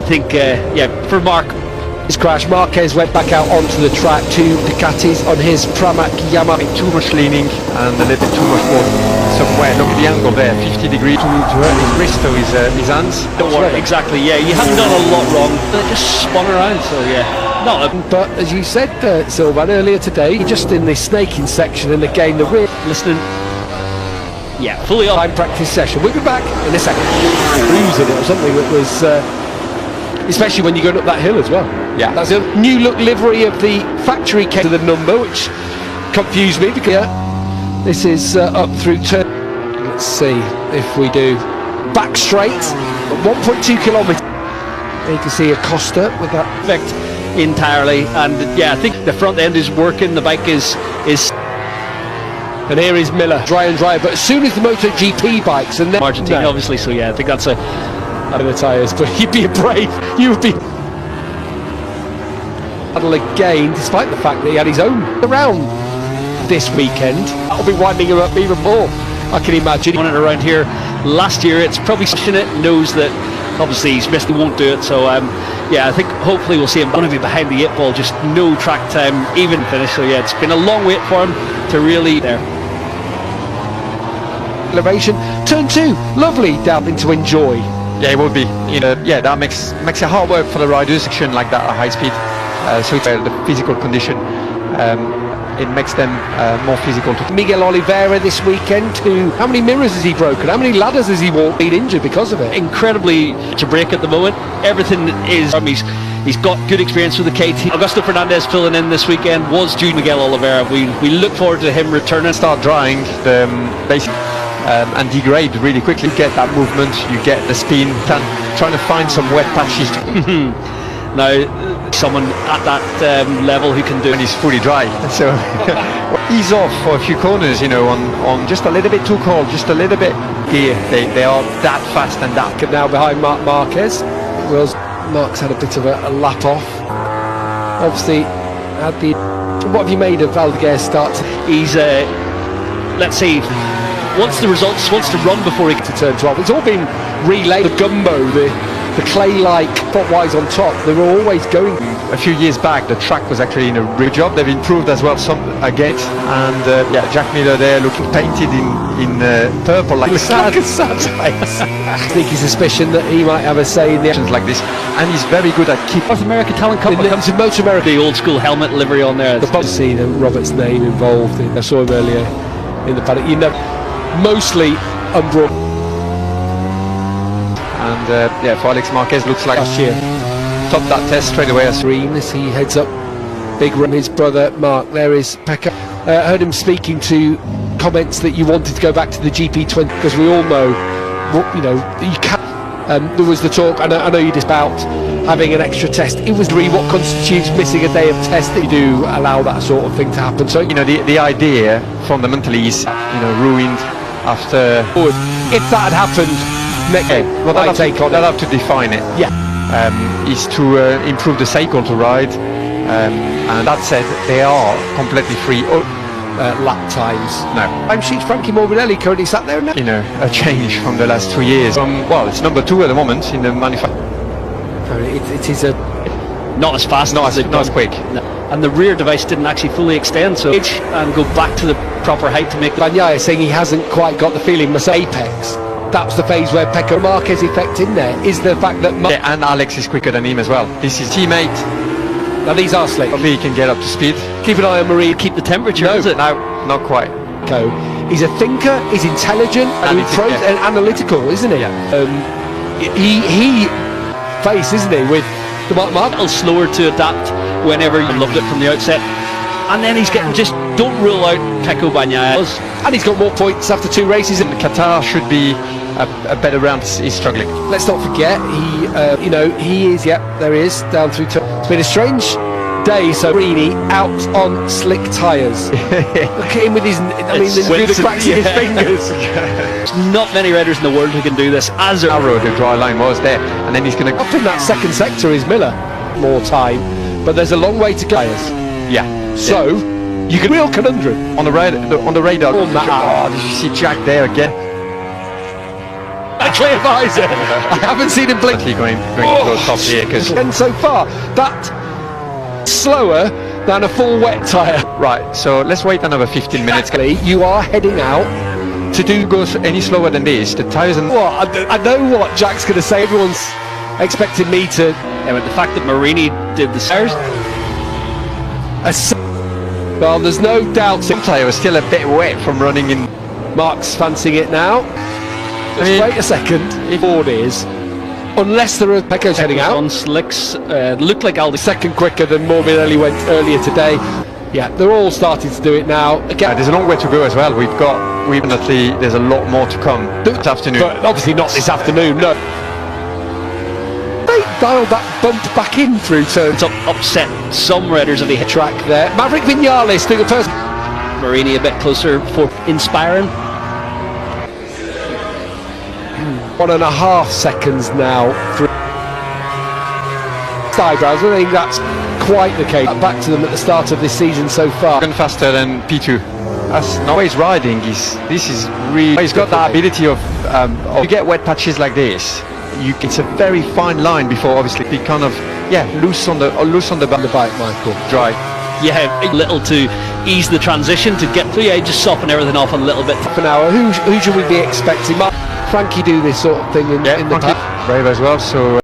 think, yeah, for Mark. His crash, Marquez went back out onto the track, 2 Ducatis on his Pramac Yamaha. Too much leaning and a little bit too much more somewhere. Look at the angle there, 50 degrees to hurt his wrist or his hands. Don't worry, exactly, yeah, you haven't done a lot wrong. They just spun around, so yeah. But as you said, Sylvan, earlier today, just in the snaking section and again the rear. Listening. Yeah, fully on. Time practice session. We'll be back in a second. Cruising it or something that was, especially when you're going up that hill as well. Yeah. That's a new look livery of the factory came to the number, which confused me because this is up through turn. Let's see if we do back straight, 1.2 kilometres. You can see Acosta with that effect entirely, and yeah, I think the front end is working, the bike is and here is Miller, dry and dry, but as soon as the MotoGP bikes and then Argentina, obviously, so yeah, I think that's a the tyres, but you'd be brave, you would be again, despite the fact that he had his own around this weekend. That'll be winding him up even more, I can imagine. Won it around here last year, it's probably pushing it, knows that obviously he's missed, he won't do it, so yeah, I think hopefully we'll see him going to be behind the 8 ball, just no track time, even finish, so yeah, it's been a long wait for him to really there. Elevation, turn 2, lovely down to enjoy. Yeah, it would be. You know, yeah, that makes it hard work for the riders section like that at high speed. So it's the physical condition. It makes them more physical. Miguel Oliveira this weekend too. How many mirrors has he broken? How many ladders has he walked? Been injured because of it. Incredibly to break at the moment. Everything is. He's got good experience with the KT. Augusto Fernandez filling in this weekend was due Miguel Oliveira. We look forward to him returning. Start drying the basic. And degrade really quickly. Get that movement, you get the spin, trying to find some wet patches. Now, someone at that level who can do it. And he's fully dry, so ease off for a few corners, you know, on just a little bit too cold, just a little bit here. They are that fast and that. Now behind Marc Marquez. Mark's had a bit of a lap off. Obviously, had the. What have you made of Valdez start? He's let's see. Wants the results, wants to run before he gets to turn 12. It's all been relayed. The gumbo, the clay-like footwise on top, they were always going. A few years back, the track was actually in a real job. They've improved as well some again. And yeah, Jack Miller there looking painted in purple like a sad face. I think his suspicion that he might have a say in the actions like this. And he's very good at keeping North America Talent Cup. It comes in Motor America. The old school helmet livery on there. The boss see Robert's name involved in. I saw him earlier in the paddock. You know, mostly unbroken. And yeah, for Alex Marquez looks like last year topped that test straight away. Green as he heads up big run. His brother Mark, there is Pekka. Heard him speaking to comments that you wanted to go back to the GP20 because we all know, you know, you can't. There was the talk, and I know you just about having an extra test. It was really what constitutes missing a day of test that you do allow that sort of thing to happen. So you know, the idea fundamentally is, you know, ruined after. If that had happened, next day, well, they'll have to define it. Yeah, is to improve the cycle to ride, and that said, they are completely free. Lap times. No. Time sheets. Frankie Morbidelli currently sat there now. You know, a change from the last 2 years. Well, it's number 2 at the moment in the manufacturer. It is a not as fast, not as quick. No. And the rear device didn't actually fully extend, so and go back to the proper height to make. Bagnaia is saying he hasn't quite got the feeling. Apex. That was the phase where Pekka Marquez effect in there. Is the fact that yeah, and Alex is quicker than him as well. This is teammate. Now these are slick. Probably he can get up to speed. Keep an eye on Marie. Keep the temperature. No, is it? No, not quite. He's a thinker. He's intelligent and analytical, isn't he? Yeah. He face, isn't he, with the Mark. A little slower to adapt whenever you loved it from the outset. And then he's getting just don't rule out Pecco Bagnaia. And he's got more points after 2 races. And Qatar should be a better round. He's struggling. Let's not forget he, you know, he is. Yep, there he is down through. It's been a strange day. So Rini out on slick tyres. Look at him with his. I mean, the cracks in his fingers. There's not many riders in the world who can do this. As narrow the dry line was there, and then he's going to up in that second sector is Miller. More time, but there's a long way to go. Yeah. So you can real conundrum on the radar. On that, did you see Jack there again? a clear visor. I haven't seen him blink. Going to go top here because And so far, that slower than a full wet tyre. right. So let's wait another 15 minutes. You are heading out. To do goes any slower than this, the tyres and What? I know what Jack's going to say. Everyone's expecting me to. Yeah, but the fact that Marini did the stars, Well, there's no doubt. some tyre was still a bit wet from running in. Mark's fancying it now. Just mean, wait a second. Ford is. Unless there are Pecco's heading out. on slicks, looked like Aldi. Second quicker than Morbidelli went earlier today. Yeah, they're all starting to do it now. Again, There's a long way to go as well. Definitely there's a lot more to come this afternoon. but obviously not this afternoon. No. They dialed that bump back in through turn To upset some riders of the hit track there. Maverick Vinales doing the first. Marini a bit closer for inspiring. 1.5 seconds now through eyebrows. I think that's quite the case. Back to them at the start of this season so far. Even faster than P2. That's not his riding. He's got that ability of you get wet patches like this. It's a very fine line before obviously be kind of loose on the bike, Michael. dry. Yeah, a little to ease the transition to get through. Yeah, just soften everything off a little bit. Half an hour. Who should we be expecting? Frankie do this sort of thing in the Frankie, back. brave as well. So.